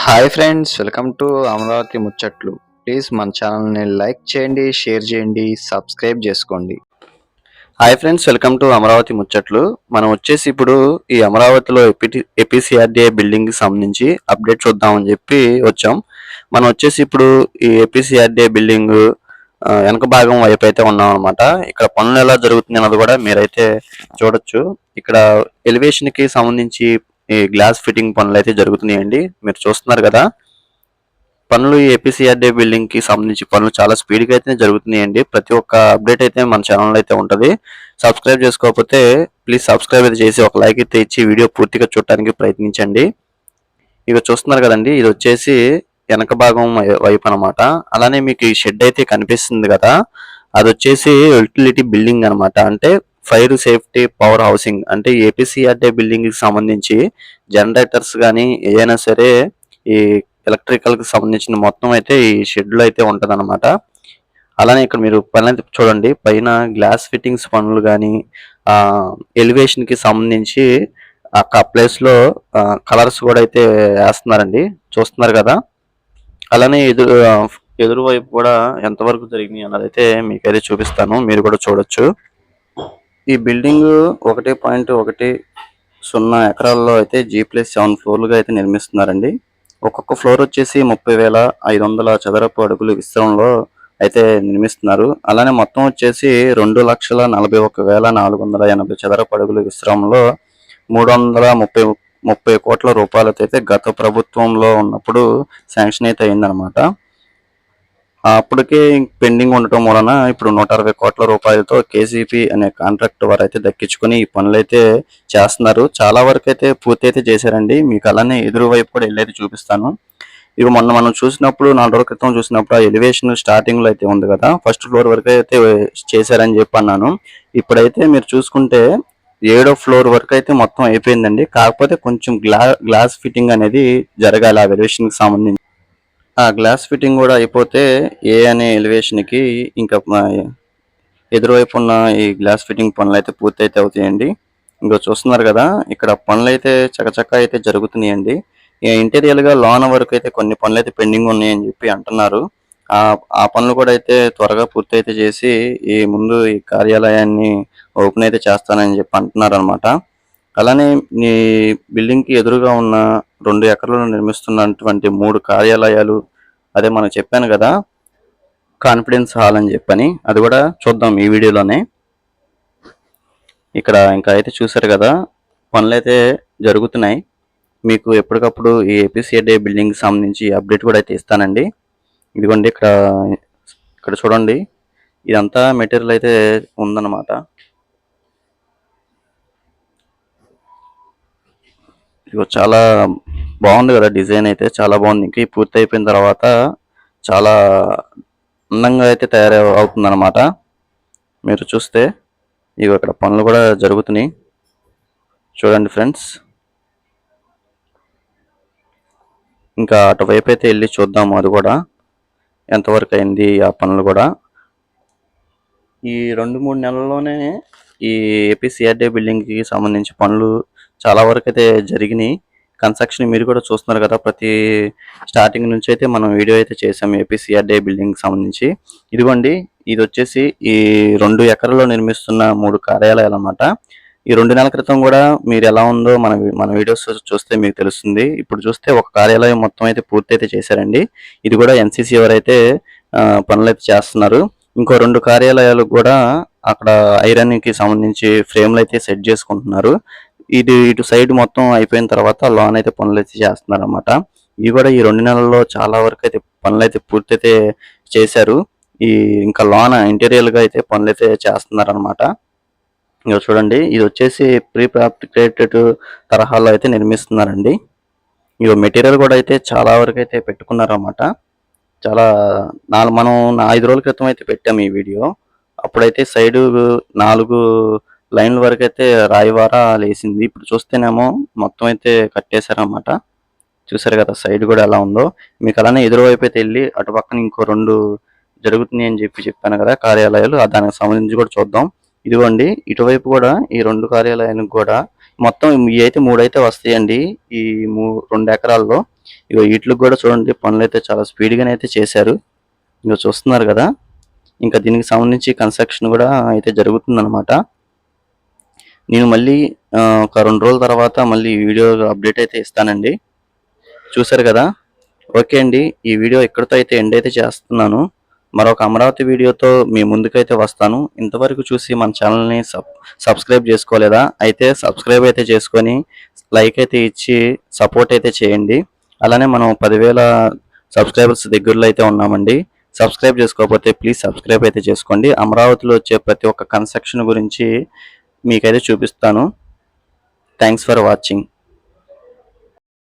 Hi friends, welcome to Amaravati ముచ్చట్లు. Please మన ఛానల్ని లైక్ చేయండి, షేర్ చేయండి, సబ్స్క్రైబ్ చేసుకోండి. Hi friends, welcome to Amaravati ముచ్చట్లు. మనం వచ్చేసి ఇప్పుడు ఈ అమరావతిలో ఏపీసీఆర్డీఏ బిల్డింగ్కి సంబంధించి అప్డేట్ చూద్దామని చెప్పి వచ్చాం. మనం వచ్చేసి ఇప్పుడు ఈ ఏపీసీఆర్డీఏ బిల్డింగ్ వెనక భాగం వైపు అయితే ఉన్నాం అనమాట. ఇక్కడ పనులు ఎలా జరుగుతుంది అన్నది కూడా మీరైతే చూడొచ్చు. ఇక్కడ ఎలివేషన్ కి సంబంధించి ఈ గ్లాస్ ఫిట్టింగ్ పనులు అయితే జరుగుతున్నాయండి. మీరు చూస్తున్నారు కదా, పనులు ఈ ఏపీసీఆర్డీ బిల్డింగ్ కి సంబంధించి పనులు చాలా స్పీడ్ గా అయితే జరుగుతున్నాయండి. ప్రతి ఒక్క అప్డేట్ అయితే మన ఛానల్ అయితే ఉంటది. సబ్స్క్రైబ్ చేసుకోకపోతే ప్లీజ్ సబ్స్క్రైబ్ అయితే చేసి ఒక లైక్ అయితే ఇచ్చి వీడియో పూర్తిగా చూడటానికి ప్రయత్నించండి. ఇక చూస్తున్నారు కదండి, ఇది వచ్చేసి వెనక భాగం వైపు అనమాట. అలానే మీకు ఈ షెడ్ అయితే కనిపిస్తుంది కదా, అది వచ్చేసి యూటిలిటీ బిల్డింగ్ అనమాట. అంటే ఫైర్ సేఫ్టీ పవర్ హౌసింగ్. అంటే ఏపీసీఆర్డీ బిల్డింగ్ కి సంబంధించి జనరేటర్స్ కానీ ఏదైనా సరే ఈ ఎలక్ట్రికల్ కి సంబంధించిన మొత్తం అయితే ఈ షెడ్ లో అయితే ఉంటది అనమాట. అలానే ఇక్కడ మీరు పనులు చూడండి, పైన గ్లాస్ ఫిట్టింగ్స్ పనులు కానీ ఎలివేషన్ కి సంబంధించి ఆ ప్లేస్ లో కలర్స్ కూడా అయితే వేస్తున్నారండి. చూస్తున్నారు కదా. అలానే ఎదురు వైపు కూడా ఎంతవరకు జరిగినాయి అన్నది అయితే మీకైతే చూపిస్తాను, మీరు కూడా చూడొచ్చు. ఈ బిల్డింగ్ 1.10 ఎకరాల్లో అయితే G+7 ఫ్లోర్లుగా అయితే నిర్మిస్తున్నారండి. ఒక్కొక్క ఫ్లోర్ వచ్చేసి 30,500 చదరపు అడుగులు విస్తరణలో అయితే నిర్మిస్తున్నారు. అలానే మొత్తం వచ్చేసి 2,41,480 చదరపు అడుగులు విస్తరణలో 330 కోట్ల రూపాయలతో అయితే గత ప్రభుత్వంలో ఉన్నప్పుడు శాంక్షన్ అయితే అయిందనమాట. అప్పటికే పెండింగ్ ఉండటం వలన ఇప్పుడు 160 కోట్ల రూపాయలతో కేసీపీ అనే కాంట్రాక్ట్ వారు అయితే దక్కించుకొని ఈ పనులు అయితే చేస్తున్నారు. చాలా వరకు అయితే పూర్తి అయితే చేశారండి. మీకు అలానే ఎదురు వైపు కూడా వెళ్ళైతే చూపిస్తాను. ఇక మొన్న మనం చూసినప్పుడు 4 రోజుల క్రితం చూసినప్పుడు ఆ ఎలివేషన్ స్టార్టింగ్ లో అయితే ఉంది కదా, ఫస్ట్ ఫ్లోర్ వరకు అయితే చేశారని చెప్పి అన్నాను. ఇప్పుడైతే మీరు చూసుకుంటే 7వ ఫ్లోర్ వరకు అయితే మొత్తం అయిపోయిందండి. కాకపోతే కొంచెం గ్లాస్ ఫిట్టింగ్ అనేది జరగాలి ఆ ఎలివేషన్ కి సంబంధించి. ఆ గ్లాస్ ఫిట్టింగ్ కూడా అయిపోతే ఏ అనే ఎలివేషన్ కి ఇంకా ఎదురువైపు ఉన్న ఈ గ్లాస్ ఫిట్టింగ్ పనులు అయితే పూర్తి అయితే అవుతాయండి. ఇంకో చూస్తున్నారు కదా, ఇక్కడ పనులు అయితే చకచక అయితే జరుగుతున్నాయండి. ఇంటీరియర్ గా లోన వరకు అయితే కొన్ని పనులు అయితే పెండింగ్ ఉన్నాయని చెప్పి అంటున్నారు. ఆ పనులు కూడా అయితే త్వరగా పూర్తి అయితే చేసి ఈ ముందు ఈ కార్యాలయాన్ని ఓపెన్ అయితే చేస్తానని చెప్పి అంటున్నారు అనమాట. అలానే ఈ బిల్డింగ్ కి ఎదురుగా ఉన్న 2 ఎకరాల్లో నిర్మిస్తున్నటువంటి 3 కార్యాలయాలు, అదే మనం చెప్పాను కదా కాన్ఫిడెన్స్ హాల్ అని చెప్పని, అది కూడా చూద్దాం ఈ వీడియోలోనే. ఇక్కడ ఇంకా అయితే చూసారు కదా, పనులు అయితే జరుగుతున్నాయి. మీకు ఎప్పటికప్పుడు ఈ ఏపీసీఆర్డీ బిల్డింగ్ సంబంధించి అప్డేట్ కూడా అయితే ఇస్తానండి. ఇదిగోండి, ఇక్కడ చూడండి, ఇదంతా మెటీరియల్ అయితే ఉందన్నమాట. ఇదిగో చాలా బాగుంది కదా, డిజైన్ అయితే చాలా బాగుంది. ఇంక పూర్తి అయిపోయిన తర్వాత చాలా అందంగా అయితే తయారవుతుంది అనమాట. మీరు చూస్తే ఇవి ఇక్కడ పనులు కూడా జరుగుతున్నాయి చూడండి ఫ్రెండ్స్. ఇంకా అటువైపు అయితే వెళ్ళి చూద్దాము, అది కూడా ఎంతవరకు అయింది ఆ పనులు కూడా. ఈ 2-3 నెలల్లోనే ఈ ఏపీసీఆర్డీ బిల్డింగ్ కి సంబంధించి పనులు చాలా వరకు అయితే జరిగినాయి. కన్స్ట్రక్షన్ మీరు కూడా చూస్తున్నారు కదా, ప్రతి స్టార్టింగ్ నుంచి అయితే మనం వీడియో అయితే చేసాము ఏపీసీఆర్డీ బిల్డింగ్ సంబంధించి. ఇదిగోండి, ఇది వచ్చేసి ఈ 2 ఎకరాల్లో నిర్మిస్తున్న 3 కార్యాలయాలు అన్నమాట. ఈ 2 నెలల క్రితం కూడా మీరు ఎలా ఉందో మన వీడియోస్ చూస్తే మీకు తెలుస్తుంది. ఇప్పుడు చూస్తే ఒక కార్యాలయం మొత్తం అయితే పూర్తి అయితే చేశారండి. ఇది కూడా ఎన్సీసీ ఎవరైతే పనులు అయితే చేస్తున్నారు. ఇంకో 2 కార్యాలయాలు కూడా అక్కడ ఐరన్ కి సంబంధించి ఫ్రేమ్లు అయితే సెట్ చేసుకుంటున్నారు. ఇటు సైడ్ మొత్తం అయిపోయిన తర్వాత లోన్ అయితే పనులు అయితే చేస్తున్నారు అన్నమాట. ఇవి కూడా ఈ 2 నెలల్లో చాలా వరకు అయితే పనులు అయితే పూర్తి అయితే చేశారు. ఇంకా లోన ఇంటీరియర్ గా అయితే పనులు అయితే చేస్తున్నారు అనమాట. ఇంకా చూడండి, ఇది వచ్చేసి ప్రీ ఫ్యాబ్రికేటెడ్ తరహాలో అయితే నిర్మిస్తున్నారండి. ఇక మెటీరియల్ కూడా అయితే చాలా వరకు అయితే పెట్టుకున్నారు అన్నమాట. చాలా మనం 5 రోజుల క్రితం అయితే పెట్టాము ఈ వీడియో. అప్పుడైతే సైడ్ 4 లైన్ల వరకు అయితే రాయివారా లేసింది. ఇప్పుడు చూస్తేనేమో మొత్తం అయితే కట్టేశారన్నమాట. చూసారు కదా సైడ్ కూడా ఎలా ఉందో. మీకు అలానే ఎదురువైపు అయితే వెళ్ళి అటు పక్కన ఇంకో 2 జరుగుతున్నాయి అని చెప్పాను కదా కార్యాలయాలు, దానికి సంబంధించి కూడా చూద్దాం. ఇదిగోండి, ఇటువైపు కూడా ఈ 2 కార్యాలయాలకు కూడా మొత్తం ఇవి అయితే 3 అయితే వస్తాయండి ఈ 2 ఎకరాల్లో. ఇగో వీటికి కూడా చూడండి పనులు అయితే చాలా స్పీడ్గానే అయితే చేశారు. ఇగో చూస్తున్నారు కదా. ఇంకా దీనికి సంబంధించి కన్స్ట్రక్షన్ కూడా అయితే జరుగుతుందన్నమాట. నేను మళ్ళీ ఒక 2 రోజుల తర్వాత మళ్ళీ వీడియో అప్డేట్ అయితే ఇస్తానండి. చూసారు కదా. ఓకే అండి, ఈ వీడియో ఇక్కడితో అయితే ఎండ్ అయితే చేస్తున్నాను. మరొక అమరావతి వీడియోతో మీ ముందుకైతే వస్తాను. ఇంతవరకు చూసి మన ఛానల్ని సబ్స్క్రైబ్ చేసుకోలేదా? అయితే సబ్స్క్రైబ్ అయితే చేసుకొని లైక్ అయితే ఇచ్చి సపోర్ట్ అయితే చేయండి. అలానే మనం 10,000 సబ్స్క్రైబర్స్ దగ్గరలో అయితే ఉన్నామండి. సబ్స్క్రైబ్ చేసుకోకపోతే ప్లీజ్ సబ్స్క్రైబ్ అయితే చేసుకోండి. అమరావతిలో వచ్చే ప్రతి ఒక్క కన్స్ట్రక్షన్ గురించి మీకైతే చూపిస్తాను. Thanks for watching.